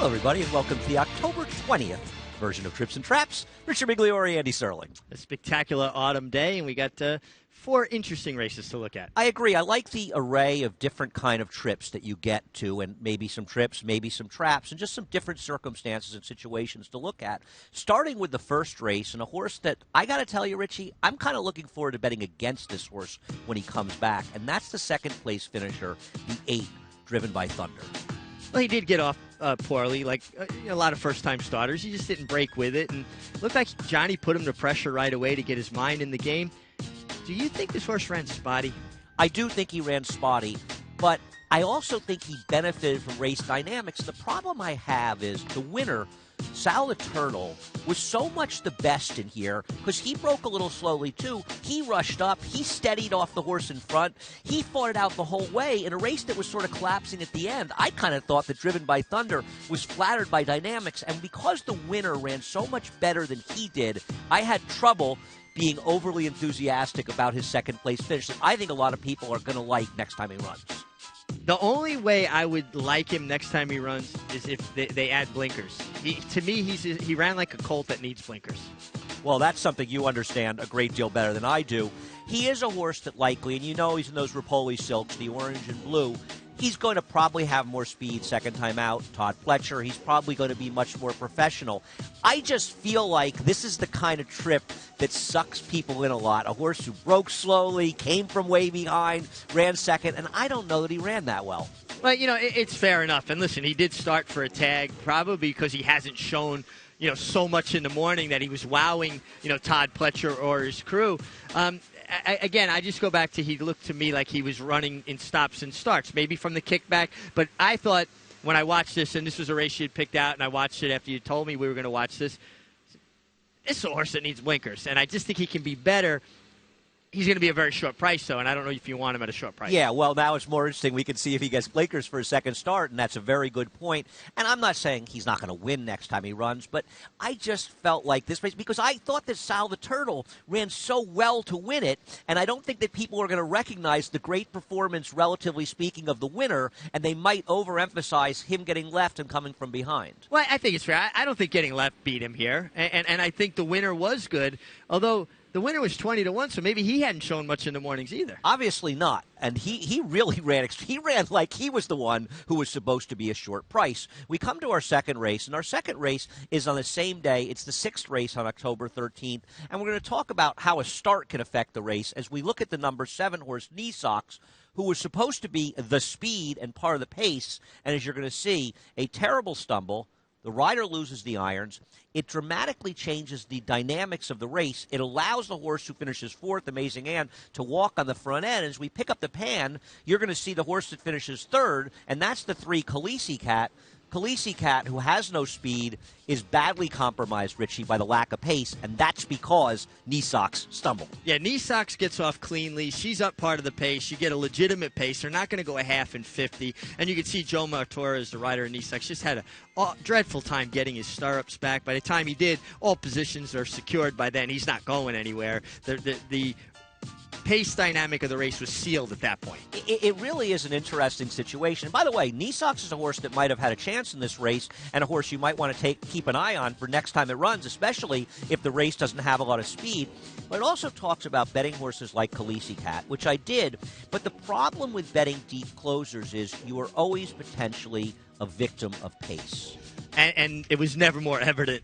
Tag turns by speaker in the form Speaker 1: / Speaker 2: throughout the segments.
Speaker 1: Hello, everybody, and welcome to the October 20th version of Trips and Traps. Richard Migliore, Andy Serling.
Speaker 2: A spectacular autumn day, and we got 4 interesting races to look at.
Speaker 1: I agree. I like the array of different kind of trips that you get to, and maybe some trips, maybe some traps, and just some different circumstances and situations to look at. Starting with the first race, and a horse that, I got to tell you, Richie, I'm kind of looking forward to betting against this horse when he comes back, and that's the second-place finisher, the 8, Driven by Thunder.
Speaker 2: Well, he did get off poorly, like a lot of first-time starters. He just didn't break with it, and looked like Johnny put him to pressure right away to get his mind in the game. Do you think this horse ran spotty?
Speaker 1: I do think he ran spotty, but I also think he benefited from race dynamics. The problem I have is the winner, Sal Eternal, was so much the best in here because he broke a little slowly too. He rushed up. He steadied off the horse in front. He fought it out the whole way in a race that was sort of collapsing at the end. I kind of thought that Driven by Thunder was flattered by dynamics, and because the winner ran so much better than he did, I had trouble being overly enthusiastic about his second-place finish that I think a lot of people are going to like next time he runs.
Speaker 2: The only way I would like him next time he runs is if they add blinkers. To me, he ran like a colt that needs blinkers.
Speaker 1: Well, that's something you understand a great deal better than I do. He is a horse that likely, and you know he's in those Rapoli silks, the orange and blue, he's going to probably have more speed second time out. Todd Pletcher, he's probably going to be much more professional. I just feel like this is the kind of trip that sucks people in a lot. A horse who broke slowly, came from way behind, ran second, and I don't know that he ran that well.
Speaker 2: Well, it's fair enough. And listen, he did start for a tag, probably because he hasn't shown so much in the morning that he was wowing, Todd Pletcher or his crew. Again, I just go back to he looked to me like he was running in stops and starts, maybe from the kickback. But I thought when I watched this, and this was a race you had picked out, and I watched it after you told me we were going to watch this, it's a horse that needs blinkers. And I just think he can be better. He's going to be a very short price, though, and I don't know if you want him at a short price.
Speaker 1: Yeah, well, now it's more interesting. We can see if he gets blinkers for a second start, and that's a very good point. And I'm not saying he's not going to win next time he runs, but I just felt like this race, because I thought that Sal the Turtle ran so well to win it, and I don't think that people are going to recognize the great performance, relatively speaking, of the winner, and they might overemphasize him getting left and coming from behind.
Speaker 2: Well, I think it's fair. I don't think getting left beat him here, and I think the winner was good, although the winner was 20-1, so maybe he hadn't shown much in the mornings either.
Speaker 1: Obviously not. And he really ran. He ran like he was the one who was supposed to be a short price. We come to our second race, and our second race is on the same day. It's the 6th race on October 13th. And we're going to talk about how a start can affect the race as we look at the number 7 horse, Knee Socks, who was supposed to be the speed and part of the pace. And as you're going to see, a terrible stumble. The rider loses the irons. It dramatically changes the dynamics of the race. It allows the horse who finishes 4th, Amazing Ann, to walk on the front end. As we pick up the pan, you're going to see the horse that finishes 3rd, and that's the 3, Khaleesi Cat. Khaleesi Cat, who has no speed, is badly compromised, Richie, by the lack of pace, and that's because Knee Socks stumbled.
Speaker 2: Yeah, Knee Socks gets off cleanly. She's up part of the pace. You get a legitimate pace. They're not going to go a half in 50. And you can see Joe Martorez, the rider of Knee Socks, just had a dreadful time getting his stirrups back. By the time he did, all positions are secured by then. He's not going anywhere. The pace dynamic of the race was sealed at that point.
Speaker 1: It really is an interesting situation. By the way, Knee Socks is a horse that might have had a chance in this race, and a horse you might want to keep an eye on for next time it runs, especially if the race doesn't have a lot of speed. But it also talks about betting horses like Khaleesi Cat, which I did. But the problem with betting deep closers is you are always potentially a victim of pace.
Speaker 2: And it was never more evident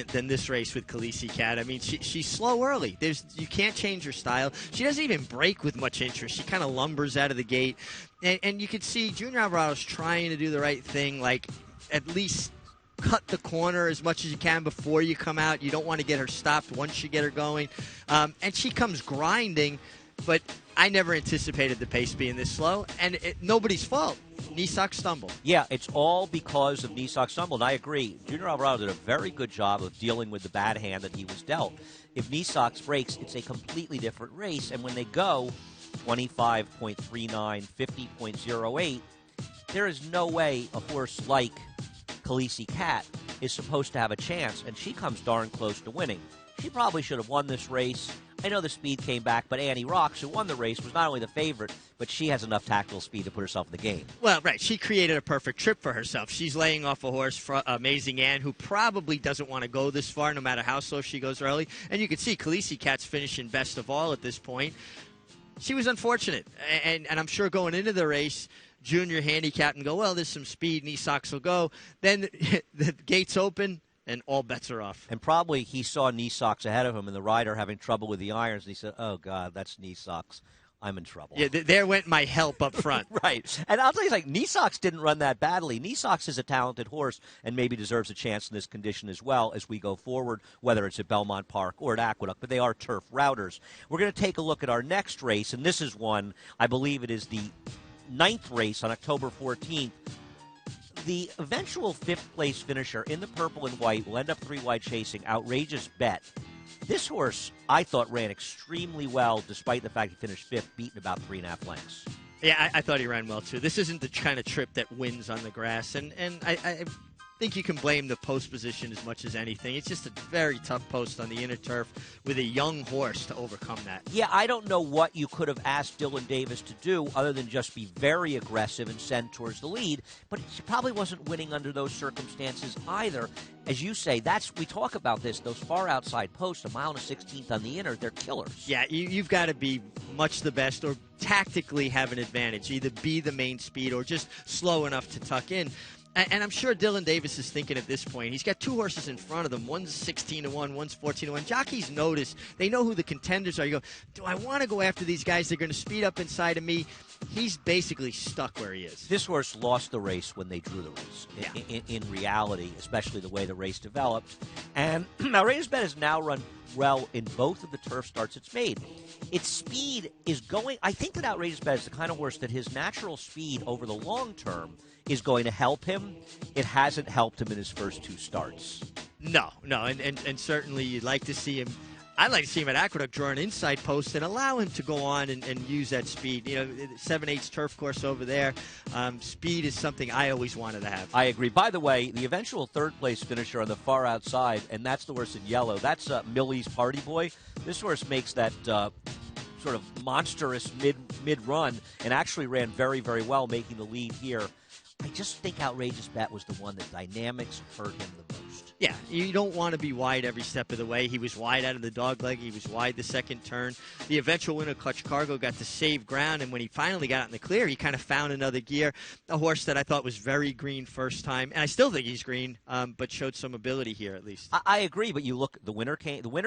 Speaker 2: than this race with Khaleesi Cat. I mean, she's slow early. You can't change her style. She doesn't even break with much interest. She kind of lumbers out of the gate. And you could see Junior Alvarado's trying to do the right thing, like at least cut the corner as much as you can before you come out. You don't want to get her stopped once you get her going. And she comes grinding, but I never anticipated the pace being this slow, and nobody's fault. Knee Socks stumble.
Speaker 1: Yeah, it's all because of Knee Socks stumble, and I agree. Junior Alvarado did a very good job of dealing with the bad hand that he was dealt. If Knee Socks breaks, it's a completely different race, and when they go 25.39, 50.08, there is no way a horse like Khaleesi Cat is supposed to have a chance, and she comes darn close to winning. She probably should have won this race. I know the speed came back, but Annie Rocks, who won the race, was not only the favorite, but she has enough tactical speed to put herself in the game.
Speaker 2: Well, right. She created a perfect trip for herself. She's laying off a horse, Amazing Anne, who probably doesn't want to go this far, no matter how slow she goes early. And you can see Khaleesi Cat's finishing best of all at this point. She was unfortunate, and I'm sure going into the race, Junior handicapped and go, well, there's some speed, knee socks will go. Then the gates open, and all bets are off.
Speaker 1: And probably he saw knee socks ahead of him and the rider having trouble with the irons, and he said, oh, God, that's knee socks. I'm in trouble.
Speaker 2: Yeah, there went my help up front.
Speaker 1: Right. And I'll tell you, like, knee socks didn't run that badly. Knee socks is a talented horse and maybe deserves a chance in this condition as well as we go forward, whether it's at Belmont Park or at Aqueduct, but they are turf routers. We're going to take a look at our next race, and this is one, I believe it is the 9th race on October 14th. The eventual 5th place finisher in the purple and white will end up 3 wide chasing, Outrageous Bet. This horse, I thought, ran extremely well, despite the fact he finished 5th, beaten about 3.5 lengths.
Speaker 2: Yeah, I thought he ran well, too. This isn't the kind of trip that wins on the grass, and I think you can blame the post position as much as anything. It's just a very tough post on the inner turf with a young horse to overcome that.
Speaker 1: Yeah, I don't know what you could have asked Dylan Davis to do other than just be very aggressive and send towards the lead, but she probably wasn't winning under those circumstances either. As you say, we talk about this, those far outside posts, 1.16 on the inner, they're killers.
Speaker 2: Yeah, you've got to be much the best or tactically have an advantage, either be the main speed or just slow enough to tuck in. And I'm sure Dylan Davis is thinking at this point, he's got 2 horses in front of them. One's 16-1, one's 14-1. Jockeys notice. They know who the contenders are. You go, do I want to go after these guys? They're going to speed up inside of me. He's basically stuck where he is.
Speaker 1: This horse lost the race when they drew the race,
Speaker 2: yeah.
Speaker 1: in reality, especially the way the race developed. And Outrageous Bet has now run well in both of the turf starts it's made. Its speed is going – I think that Outrageous Bet is the kind of horse that his natural speed over the long term is going to help him. It hasn't helped him in his first 2 starts.
Speaker 2: No, and certainly you'd like to see him. I'd like to see him at Aqueduct draw an inside post and allow him to go on and use that speed. 7/8 turf course over there. Speed is something I always wanted to have.
Speaker 1: I agree. By the way, the eventual 3rd place finisher on the far outside, and that's the horse in yellow, that's Millie's Party Boy. This horse makes that sort of monstrous mid-run and actually ran very, very well, making the lead here. I just think Outrageous Bet was the one that dynamics hurt him the most.
Speaker 2: Yeah, you don't want to be wide every step of the way. He was wide out of the dogleg. He was wide the second turn. The eventual winner, Clutch Cargo, got to save ground, and when he finally got out in the clear, he kind of found another gear. A horse that I thought was very green first time, and I still think he's green, but showed some ability here at least.
Speaker 1: I agree, but you look, the winner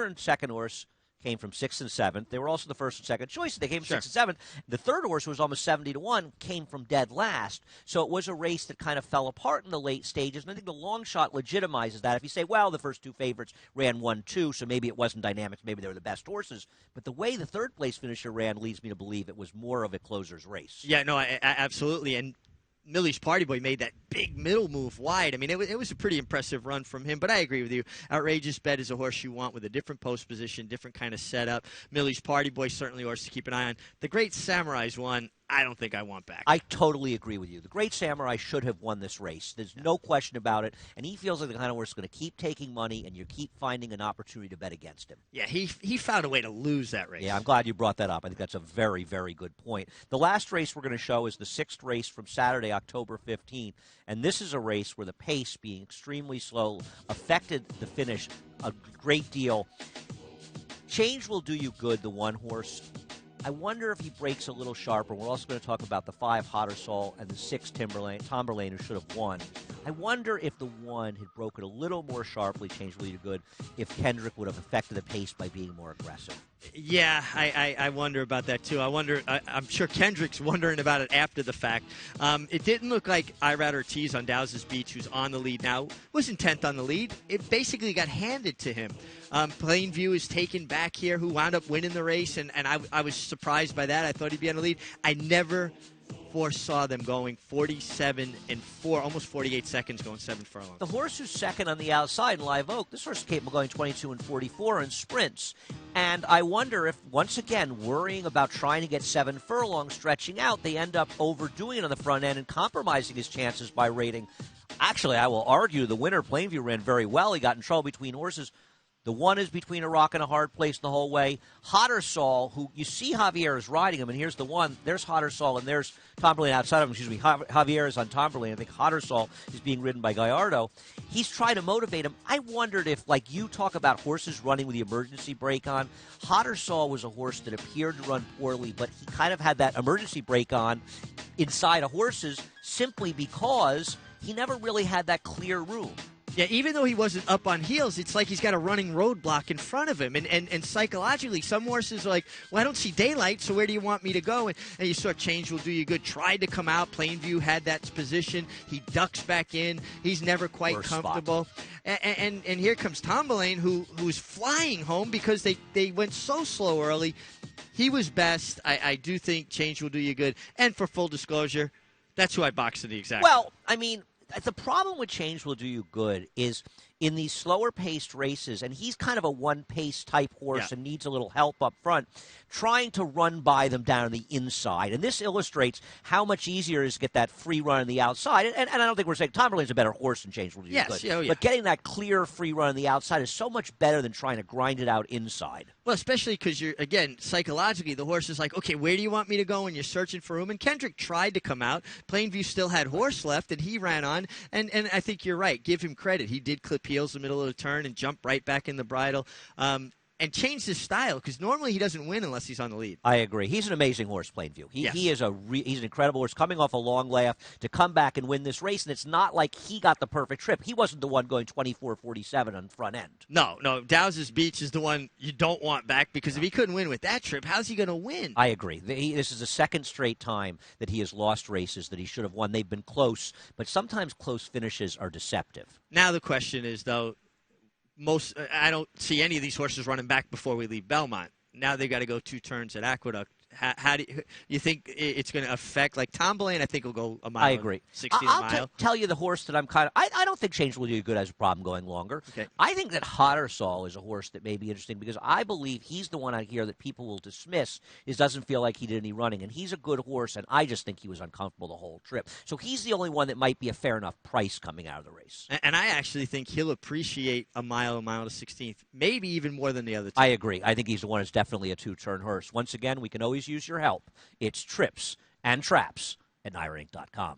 Speaker 1: and second horse came from 6th and 7th. They were also the first and second choices. They came from 6th and 7th. The third horse was almost 70-1, came from dead last. So it was a race that kind of fell apart in the late stages, and I think the long shot legitimizes that. If you say, well, the first 2 favorites ran 1-2, so maybe it wasn't dynamic, maybe they were the best horses. But the way the 3rd place finisher ran leads me to believe it was more of a closer's race.
Speaker 2: Yeah, no, absolutely. And Millie's Party Boy made that big middle move wide. I mean, it was a pretty impressive run from him, but I agree with you. Outrageous Bet is a horse you want with a different post position, different kind of setup. Millie's Party Boy, certainly a horse to keep an eye on. The Great Samurai's one, I don't think I want back.
Speaker 1: I totally agree with you. The Great Samurai should have won this race. There's no question about it. And he feels like the kind of horse that's going to keep taking money, and you keep finding an opportunity to bet against him.
Speaker 2: Yeah, he found a way to lose that race.
Speaker 1: Yeah, I'm glad you brought that up. I think that's a very, very good point. The last race we're going to show is the 6th race from Saturday, October 15th. And this is a race where the pace, being extremely slow, affected the finish a great deal. Change will do you good, the one horse. I wonder if he breaks a little sharper. We're also going to talk about the 5 Hotter Soul and the 6 Tomberlane, who should have won. I wonder if the 1 had broken a little more sharply, Change will do you good, if Kendrick would have affected the pace by being more aggressive.
Speaker 2: Yeah, I wonder about that, too. I'm sure Kendrick's wondering about it after the fact. It didn't look like Irad Ortiz on Dowses Beach, who's on the lead now, was intent on the lead. It basically got handed to him. Plainview is taken back here, who wound up winning the race, and I was surprised by that. I thought he'd be on the lead. I never foresaw them going 47 and 4, almost 48 seconds, going 7 furlongs.
Speaker 1: The horse who's second on the outside in Live Oak, this horse is capable of going 22 and 44 in sprints. And I wonder if, once again, worrying about trying to get 7 furlongs stretching out, they end up overdoing it on the front end and compromising his chances by rating. Actually, I will argue the winner, Plainview, ran very well. He got in trouble between horses. The one is between a rock and a hard place the whole way. Hottersall, who you see Javier is riding him, and here's the one. There's Hottersall, and there's Tomberlin outside of him. Excuse me. Javier is on Tomberlin. I think Hottersall is being ridden by Gallardo. He's trying to motivate him. I wondered if, like you talk about horses running with the emergency brake on, Hottersall was a horse that appeared to run poorly, but he kind of had that emergency brake on inside of horses simply because he never really had that clear room.
Speaker 2: Yeah, even though he wasn't up on heels, it's like he's got a running roadblock in front of him. And psychologically, some horses are like, well, I don't see daylight, so where do you want me to go? And you saw Change Will Do You Good. Tried to come out. Plainview had that position. He ducks back in. He's never quite
Speaker 1: Worst
Speaker 2: comfortable. And here comes Tomberlin, who's flying home because they went so slow early. He was best. I do think Change Will Do You Good. And for full disclosure, that's who I boxed in the exact.
Speaker 1: Well, I mean, the problem with Change Will Do You Good is in these slower-paced races, and he's kind of a one-pace type horse and needs a little help up front, trying to run by them down on the inside. And this illustrates how much easier it is to get that free run on the outside. And I don't think we're saying Tomberlin's a better horse than Change Will Do You Good.
Speaker 2: Oh, yeah.
Speaker 1: But getting that clear free run on the outside is so much better than trying to grind it out inside.
Speaker 2: Well, especially because you're, again, psychologically, the horse is like, okay, where do you want me to go? And you're searching for room. And Kendrick tried to come out. Plainview still had horse left, and he ran on. And I think you're right. Give him credit. He did clip heels in the middle of the turn and jump right back in the bridle. And changed his style because normally he doesn't win unless he's on the lead.
Speaker 1: I agree. He's an amazing horse, Plainview. He is he's an incredible horse coming off a long layoff to come back and win this race. And it's not like he got the perfect trip. He wasn't the one going 24-47 on front end.
Speaker 2: No. Dowses Beach is the one you don't want back because if he couldn't win with that trip, how's he going to win?
Speaker 1: I agree. This is the second straight time that he has lost races that he should have won. They've been close, but sometimes close finishes are deceptive.
Speaker 2: Now the question is, though, I don't see any of these horses running back before we leave Belmont. Now they've got to go 2 turns at Aqueduct. How do you think it's going to affect? Like Tomberlin, I think will go a mile.
Speaker 1: I agree.
Speaker 2: 60 a mile.
Speaker 1: I'll tell you the horse that I'm kind of. I don't think Change Will Do You Good has a problem going longer.
Speaker 2: Okay.
Speaker 1: I think that Hottersall is a horse that may be interesting because I believe he's the one out here that people will dismiss. Doesn't feel like he did any running, and he's a good horse. And I just think he was uncomfortable the whole trip. So he's the only one that might be a fair enough price coming out of the race.
Speaker 2: And I actually think he'll appreciate a mile to 16th, maybe even more than the other two.
Speaker 1: I agree. I think he's the one that's definitely a 2-turn horse. Once again, we can always use your help. It's Trips and Traps at NYRAInc.com.